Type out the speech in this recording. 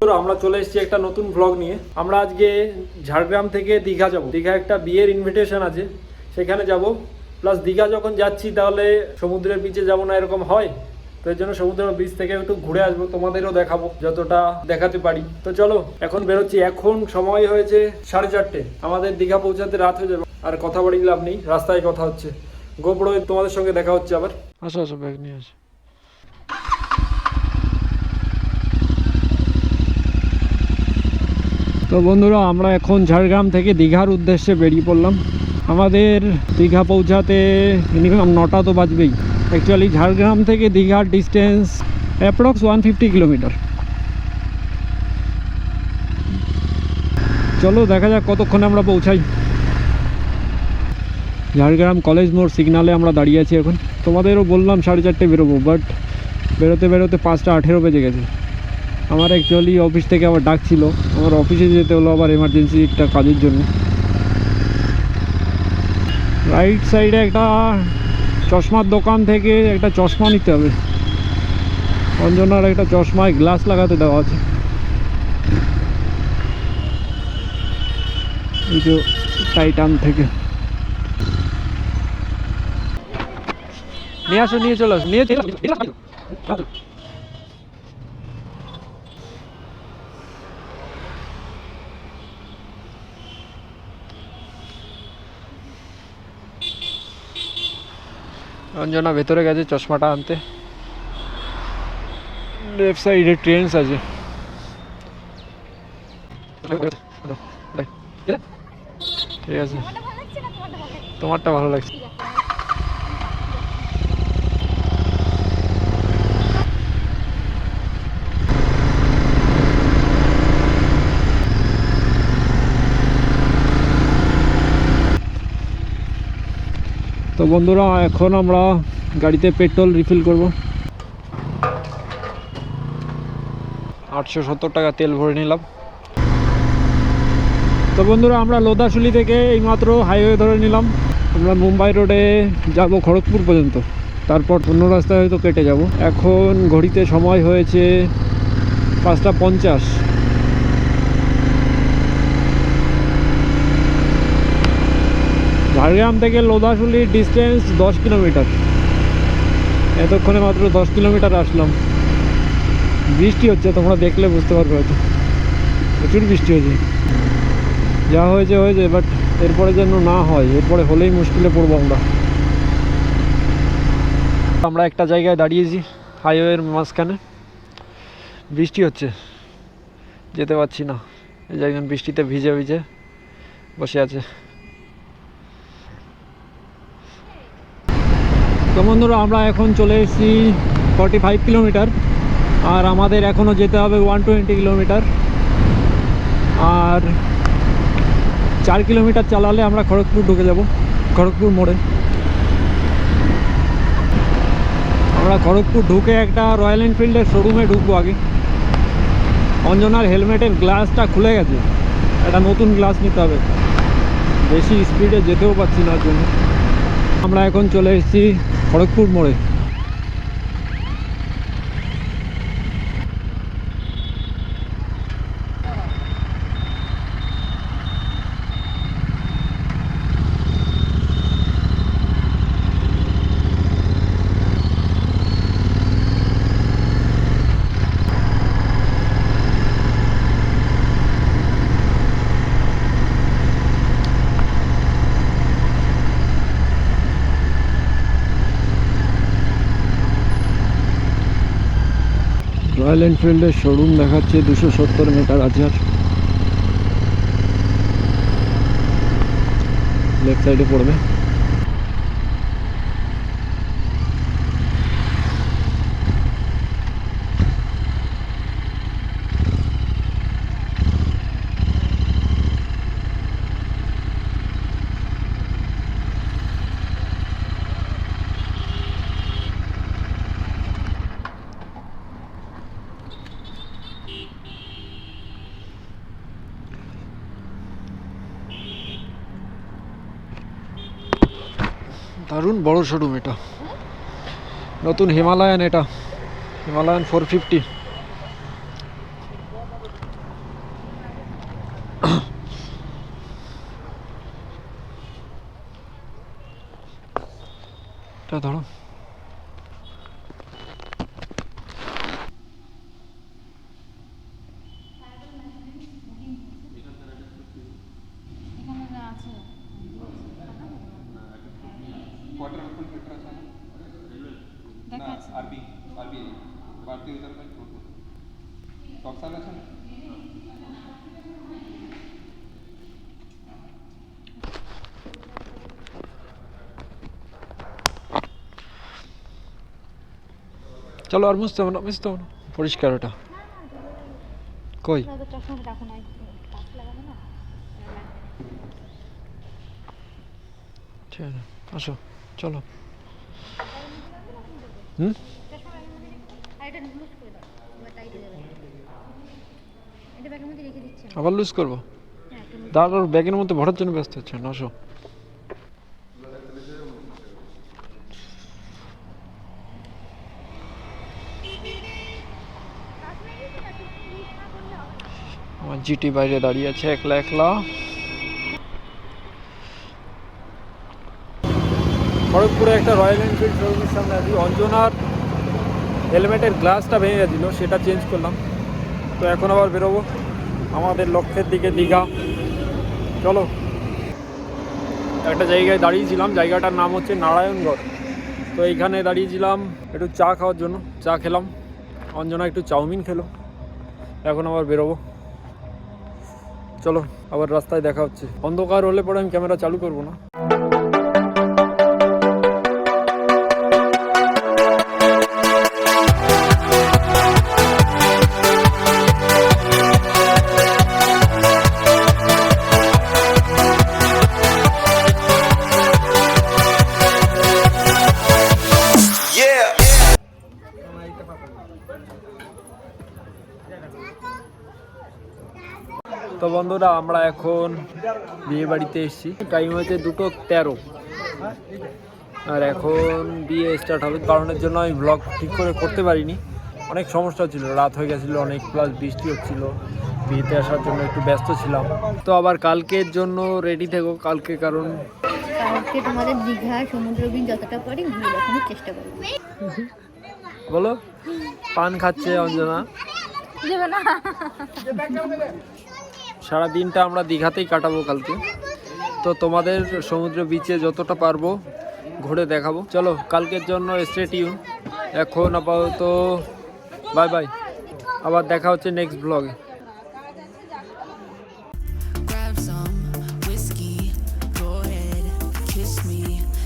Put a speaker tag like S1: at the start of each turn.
S1: আমরা চলে এসেছি একটা নতুন ব্লগ নিয়ে। আমরা আজকে ঝাড়গ্রাম থেকে দীঘা যাব। দীঘা একটা বিয়ের ইনভিটেশন আছে, সেখানে যাব। প্লাস দীঘা যখন যাচ্ছি তাহলে সমুদ্রের বিচে যাব না, এরকম হয়। তো এর জন্য সমুদ্রের বিচ থেকে একটু ঘুরে আসবো, তোমাদেরও দেখাবো যতটা দেখাতে পারি। তো চলো এখন বেরোচ্ছি। এখন সময় হয়েছে 4:30। আমাদের দীঘা পৌঁছাতে রাত হয়ে যাবে। আর কথা বলি লাভ নেই, রাস্তায় কথা হচ্ছে। গোপ্রো তোমাদের সঙ্গে দেখা হচ্ছে আবার। আসো আসো, ব্যাগ নিয়ে আসো। তো বন্ধুরা, আমরা এখন ঝাড়গ্রাম থেকে দীঘার উদ্দেশ্যে বেরিয়ে পড়লাম। আমাদের দীঘা পৌঁছাতে মিনিমাম 9টা তো বাজবেই। অ্যাকচুয়ালি ঝাড়গ্রাম থেকে দীঘার ডিস্টেন্স অ্যাপ্রক্স 150 কিলোমিটার। চলো দেখা যাক কতক্ষণে আমরা পৌঁছাই। ঝাড়গ্রাম কলেজ মোড় সিগনালে আমরা দাঁড়িয়ে আছি এখন। তোমাদেরও বললাম 4:30 বেরোবো, বাট বেরোতে বেরোতে 5:18 বেজে গেছে। আমার অ্যাকচুয়ালি অফিস থেকে আবার ডাক ছিল, আমার অফিসে যেতে হলো আবার এমার্জেন্সি একটা কাজের জন্য। রাইট সাইডে একটা চশমার দোকান থেকে একটা চশমা নিতে হবে। অঞ্জনার একটা চশমায় গ্লাস লাগাতে দেওয়া আছে। এই যে টাইটান থেকে নিয়ে আসো, নিয়ে চলে আসো, নিয়ে চলে আসো। অঞ্জনা ভেতরে গেছে চশমাটা আনতে। লেফট সাইডে ট্রেন্স আছে। ঠিক আছে, তোমারটা ভালো লাগছে। তো বন্ধুরা, এখন আমরা গাড়িতে পেট্রোল রিফিল করব। 870 টাকা তেল ভরে নিলাম। তো বন্ধুরা, আমরা লোদাশুলি থেকে এইমাত্র হাইওয়ে ধরে নিলাম। আমরা মুম্বাই রোডে যাব খড়গপুর পর্যন্ত, তারপর অন্য রাস্তায় হয়তো কেটে যাব। এখন ঘড়িতে সময় হয়েছে 5:50। ঝাড়গ্রাম থেকে লোদাশুলির ডিস্টেন্স 10 কিলোমিটার। এতক্ষণে মাত্র 10 কিলোমিটার আসলাম। বৃষ্টি হচ্ছে, তোমরা দেখলে বুঝতে পারবে, হয়তো প্রচুর বৃষ্টি হয়েছে। যা হয়েছে হয়েছে, বাট এরপরে যেন না হয়, এরপরে হলেই মুশকিলে পড়বো আমরা। আমরা একটা জায়গায় দাঁড়িয়েছি হাইওয়ের মাঝখানে, বৃষ্টি হচ্ছে, যেতে পারছি না। এই যে একজন বৃষ্টিতে ভিজে ভিজে বসে আছে। তো বন্ধুরা, আমরা এখন চলে এসেছি 45 কিলোমিটার, আর আমাদের এখনও যেতে হবে 120 কিলোমিটার। আর 4 কিলোমিটার চালালে আমরা খড়গপুর ঢুকে যাব, খড়গপুর মোড়ে। আমরা খড়গপুর ঢুকে একটা রয়্যাল এনফিল্ডের শোরুমে ঢুকবো আগে। অঞ্জনার হেলমেটের গ্লাসটা খুলে গেছে, একটা নতুন গ্লাস নিতে হবে। বেশি স্পিডে যেতেও পারছি না জন্য। আমরা এখন চলে এসেছি খড়গপুর মোড়ে। রয়্যাল এনফিল্ডের শোরুম দেখাচ্ছে 270 মিটার আছে। আর লেফট সাইডে পড়বে। দারুণ বড় শোরুম এটা, নতুন হিমালয়ান, এটা হিমালয়ান 450। ক্যামেরাটা ধরো। চলো আর মুছতে হবে না, পরিষ্কার ওটা। কই ঠিক আছে, আসো চলো। আবার লুজ করবো? দাঁড়ার ব্যাগের মধ্যে ভরার জন্য ব্যস্ত হচ্ছেন, আসো। আমার জিটি বাইরে দাঁড়িয়ে আছে একলা একলা। খড়গপুরে একটা রয়্যাল এনফিল্ড শোরুমের সামনে আছি। অঞ্জনার হেলমেটের গ্লাসটা ভেঙে গেছিল, সেটা চেঞ্জ করলাম। তো এখন আবার বেরোবো আমাদের লক্ষ্যের দিকে, দীঘা। চলো। একটা জায়গায় দাঁড়িয়েছিলাম, জায়গাটার নাম হচ্ছে নারায়ণগড়। তো এইখানে দাঁড়িয়েছিলাম একটু চা খাওয়ার জন্য, চা খেলাম। অঞ্জনা একটু চাউমিন খেলো। এখন আবার বেরোবো, চলো। আবার রাস্তায় দেখা হচ্ছে। অন্ধকার হলে পরে আমি ক্যামেরা চালু করবো না। তো বন্ধুরা, আমরা এখন বিয়ে বাড়িতে এসেছি। টাইম হয়েছে 2:13 আর এখন বিয়ে স্টার্ট হবে। কারণের জন্য আমি ব্লগ ঠিক করে করতে পারিনি, অনেক সমস্যা ছিল, রাত হয়ে গেছিলো অনেক, প্লাস বৃষ্টি হচ্ছিল। বিয়েতে আসার জন্য একটু ব্যস্ত ছিলাম। তো আবার কালকের জন্য রেডি থেকো, কালকে কারণ
S2: কালকে তোমাদের দীঘা সমুদ্রবীণ যতটা পারি ঘুরে দেখানোর চেষ্টা করব।
S1: বলো। পান খাচ্ছে অঞ্জনা। সারা দিনটা আমরা দীঘাতেই কাটাবো কালকে। তো তোমাদের সমুদ্র বিচে যতটা পারবো ঘুরে দেখাবো। চলো, কালকের জন্য স্টে টিউন। এখন আপাতত বাই বাই, আবার দেখা হচ্ছে নেক্সট ব্লগে।